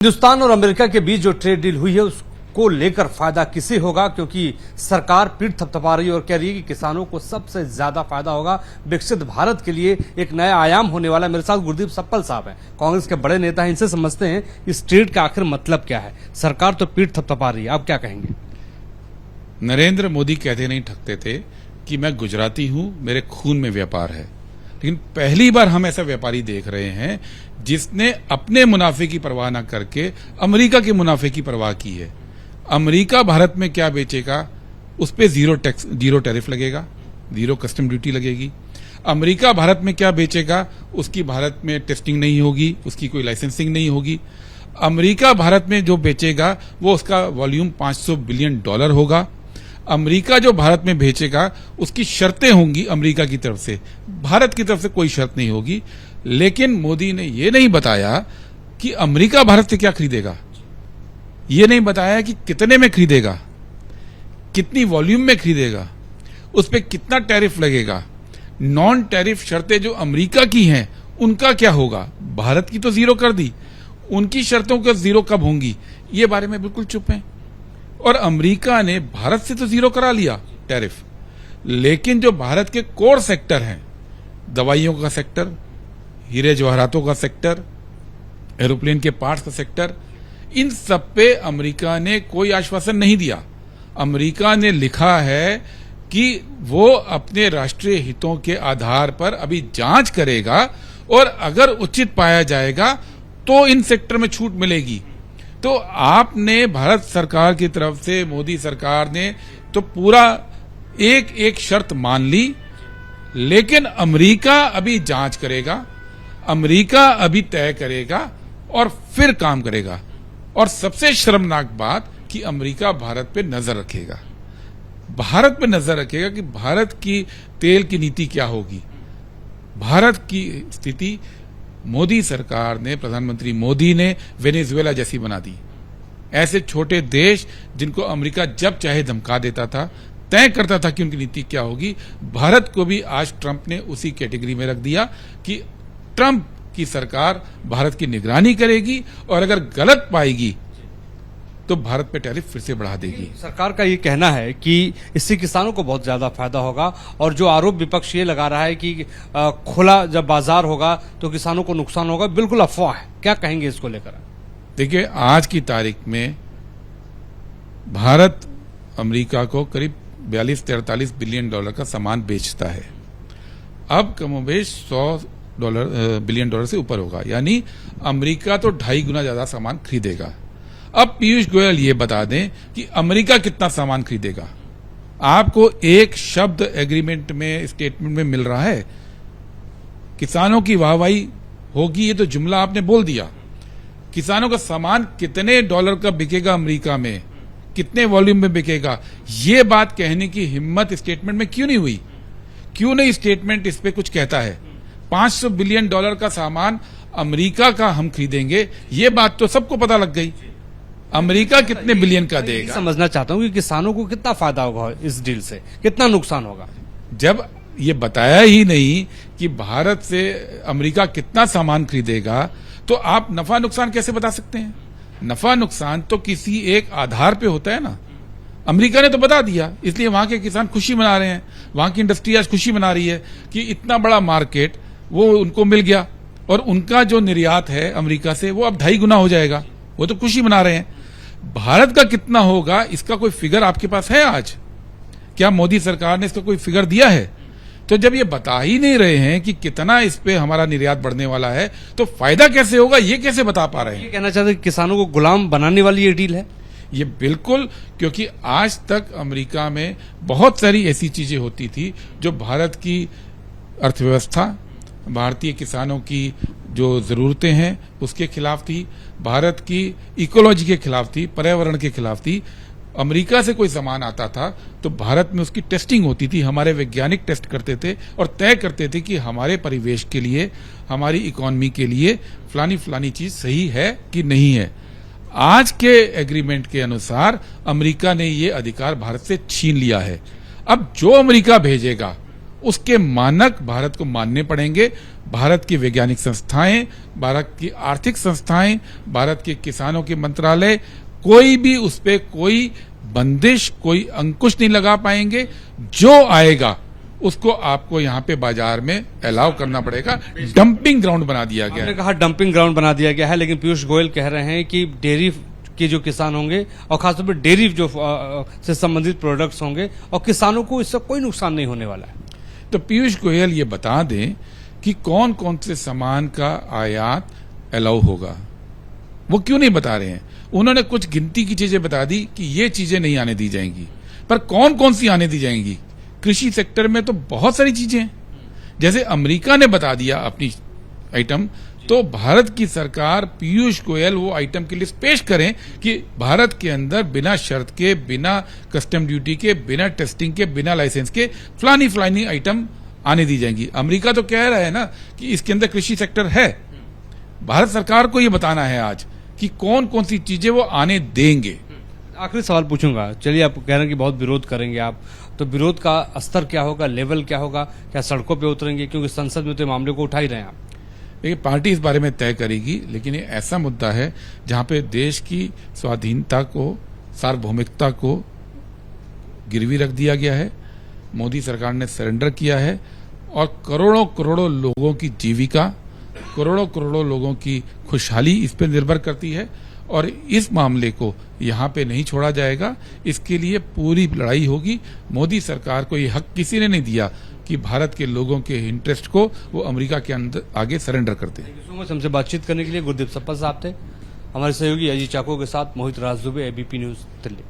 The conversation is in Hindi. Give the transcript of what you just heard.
हिंदुस्तान और अमेरिका के बीच जो ट्रेड डील हुई है उसको लेकर फायदा किसे होगा, क्योंकि सरकार पीठ थपथपा रही है और कह रही है कि किसानों को सबसे ज्यादा फायदा होगा। विकसित भारत के लिए एक नया आयाम होने वाला है। मेरे साथ गुरदीप सप्पल साहब हैं, कांग्रेस के बड़े नेता हैं। इनसे समझते हैं इस ट्रेड का आखिर मतलब क्या है। सरकार तो पीठ थपथपा रही है, आप क्या कहेंगे? नरेंद्र मोदी कहते नहीं थकते थे कि मैं गुजराती हूं, मेरे खून में व्यापार है। लेकिन पहली बार हम ऐसा व्यापारी देख रहे हैं जिसने अपने मुनाफे की परवाह न करके अमेरिका के मुनाफे की परवाह की है। अमेरिका भारत में क्या बेचेगा उस पे जीरो टैरिफ लगेगा, जीरो कस्टम ड्यूटी लगेगी। अमेरिका भारत में क्या बेचेगा उसकी भारत में टेस्टिंग नहीं होगी, उसकी कोई लाइसेंसिंग नहीं होगी। अमेरिका भारत में जो बेचेगा वो उसका वॉल्यूम $500 बिलियन होगा। अमेरिका जो भारत में बेचेगा उसकी शर्तें होंगी अमेरिका की तरफ से, भारत की तरफ से कोई शर्त नहीं होगी। लेकिन मोदी ने ये नहीं बताया कि अमेरिका भारत से क्या खरीदेगा, ये नहीं बताया कि कितने में खरीदेगा, कितनी वॉल्यूम में खरीदेगा, उस पर कितना टैरिफ लगेगा। नॉन टैरिफ शर्तें जो अमेरिका की हैं उनका क्या होगा। भारत की तो जीरो कर दी, उनकी शर्तों का जीरो कब होंगी ये बारे में बिल्कुल चुप है। और अमेरिका ने भारत से तो जीरो करा लिया टैरिफ, लेकिन जो भारत के कोर सेक्टर हैं, दवाइयों का सेक्टर, हीरे जवाहरातों का सेक्टर, एरोप्लेन के पार्ट्स का सेक्टर, इन सब पे अमेरिका ने कोई आश्वासन नहीं दिया। अमेरिका ने लिखा है कि वो अपने राष्ट्रीय हितों के आधार पर अभी जांच करेगा और अगर उचित पाया जाएगा तो इन सेक्टर में छूट मिलेगी। तो आपने भारत सरकार की तरफ से, मोदी सरकार ने तो पूरा एक एक शर्त मान ली, लेकिन अमेरिका अभी जांच करेगा, अमेरिका अभी तय करेगा और फिर काम करेगा। और सबसे शर्मनाक बात कि अमेरिका भारत पे नजर रखेगा, भारत पे नजर रखेगा कि भारत की तेल की नीति क्या होगी। भारत की स्थिति मोदी सरकार ने, प्रधानमंत्री मोदी ने वेनेजुएला जैसी बना दी। ऐसे छोटे देश जिनको अमेरिका जब चाहे धमका देता था, तय करता था कि उनकी नीति क्या होगी, भारत को भी आज ट्रंप ने उसी कैटेगरी में रख दिया कि ट्रंप की सरकार भारत की निगरानी करेगी और अगर गलत पाएगी तो भारत पे टैरिफ फिर से बढ़ा देगी। सरकार का ये कहना है कि इससे किसानों को बहुत ज्यादा फायदा होगा, और जो आरोप विपक्ष ये लगा रहा है कि खुला जब बाजार होगा तो किसानों को नुकसान होगा, बिल्कुल अफवाह है। क्या कहेंगे इसको लेकर? देखिए, आज की तारीख में भारत अमेरिका को करीब 42-43 बिलियन डॉलर का सामान बेचता है। अब कमोबेश $100 बिलियन से ऊपर होगा, यानी अमेरिका तो 2.5 गुना ज्यादा सामान खरीदेगा। अब पीयूष गोयल ये बता दें कि अमेरिका कितना सामान खरीदेगा। आपको एक शब्द एग्रीमेंट में, स्टेटमेंट में मिल रहा है? किसानों की वाहवाही होगी ये तो जुमला आपने बोल दिया। किसानों का सामान कितने डॉलर का बिकेगा अमेरिका में, कितने वॉल्यूम में बिकेगा, ये बात कहने की हिम्मत स्टेटमेंट में क्यों नहीं हुई? क्यों नहीं स्टेटमेंट इस पे कुछ कहता है? $500 बिलियन का सामान अमेरिका का हम खरीदेंगे, ये बात तो सबको पता लग गई। अमेरिका कितने बिलियन का देगा? समझना चाहता हूं कि किसानों को कितना फायदा होगा इस डील से, कितना नुकसान होगा। जब ये बताया ही नहीं कि भारत से अमेरिका कितना सामान खरीदेगा तो आप नफा नुकसान कैसे बता सकते हैं? नफा नुकसान तो किसी एक आधार पे होता है ना। अमेरिका ने तो बता दिया, इसलिए वहां के किसान खुशी मना रहे हैं, वहां की इंडस्ट्री आज खुशी मना रही है कि इतना बड़ा मार्केट वो उनको मिल गया और उनका जो निर्यात है अमेरिका से वो अब 2.5 गुना हो जाएगा। वो तो खुशी मना रहे हैं। भारत का कितना होगा इसका कोई फिगर आपके पास है आज? क्या मोदी सरकार ने इसका कोई फिगर दिया है? तो जब ये बता ही नहीं रहे हैं कि कितना इस पे हमारा निर्यात बढ़ने वाला है तो फायदा कैसे होगा, ये कैसे बता पा रहे हैं? ये कहना चाहते हैं कि किसानों को गुलाम बनाने वाली ये डील है। ये बिल्कुल, क्योंकि आज तक अमेरिका में बहुत सारी ऐसी चीजें होती थी जो भारत की अर्थव्यवस्था, भारतीय किसानों की जो जरूरतें हैं उसके खिलाफ थी, भारत की इकोलॉजी के खिलाफ थी, पर्यावरण के खिलाफ थी। अमेरिका से कोई सामान आता था तो भारत में उसकी टेस्टिंग होती थी, हमारे वैज्ञानिक टेस्ट करते थे और तय करते थे कि हमारे परिवेश के लिए, हमारी इकोनॉमी के लिए फलानी चीज सही है कि नहीं है। आज के एग्रीमेंट के अनुसार अमेरिका ने ये अधिकार भारत से छीन लिया है। अब जो अमेरिका भेजेगा उसके मानक भारत को मानने पड़ेंगे। भारत की वैज्ञानिक संस्थाएं, भारत की आर्थिक संस्थाएं, भारत के किसानों के मंत्रालय, कोई भी उस पे कोई बंदिश, कोई अंकुश नहीं लगा पाएंगे। जो आएगा उसको आपको यहाँ पे बाजार में अलाउ करना पड़ेगा। डंपिंग ग्राउंड बना दिया गया आपने है। कहा डंपिंग ग्राउंड बना दिया गया है, लेकिन पीयूष गोयल कह रहे हैं कि डेयरी के जो किसान होंगे और खासतौर पर डेयरी जो से संबंधित प्रोडक्ट्स होंगे और किसानों को इससे कोई नुकसान नहीं होने वाला है। तो पीयूष गोयल ये बता दें कि कौन कौन से सामान का आयात अलाउ होगा। वो क्यों नहीं बता रहे हैं? उन्होंने कुछ गिनती की चीजें बता दी कि ये चीजें नहीं आने दी जाएंगी, पर कौन कौन सी आने दी जाएंगी? कृषि सेक्टर में तो बहुत सारी चीजें हैं। जैसे अमेरिका ने बता दिया अपनी आइटम, तो भारत की सरकार, पीयूष गोयल वो आइटम की लिस्ट पेश करें कि भारत के अंदर बिना शर्त के, बिना कस्टम ड्यूटी के, बिना टेस्टिंग के, बिना लाइसेंस के फलानी फलानी आइटम आने दी जाएंगी। अमेरिका तो कह रहा है ना कि इसके अंदर कृषि सेक्टर है। भारत सरकार को ये बताना है आज कि कौन कौन सी चीजें वो आने देंगे। आखिरी सवाल पूछूंगा, चलिए आप कह रहे हैं कि बहुत विरोध करेंगे आप, तो विरोध का स्तर क्या होगा, लेवल क्या होगा, क्या सड़कों पे उतरेंगे? क्योंकि संसद में तो मामले को उठा ही रहे हैं आप। देखिए, पार्टी इस बारे में तय करेगी, लेकिन ये ऐसा मुद्दा है जहां पे देश की स्वाधीनता को, सार्वभौमिकता को गिरवी रख दिया गया है। मोदी सरकार ने सरेंडर किया है और करोड़ों करोड़ों लोगों की जीविका, करोड़ों करोड़ों लोगों की खुशहाली इस पर निर्भर करती है और इस मामले को यहाँ पे नहीं छोड़ा जाएगा। इसके लिए पूरी लड़ाई होगी। मोदी सरकार को ये हक किसी ने नहीं दिया कि भारत के लोगों के इंटरेस्ट को वो अमेरिका के अंदर आगे सरेंडर करते हैं। हमसे बातचीत करने के लिए गुरदीप सप्पा साहब थे। हमारे सहयोगी अजीत चाको के साथ मोहित राज दुबे, एबीपी न्यूज दिल्ली।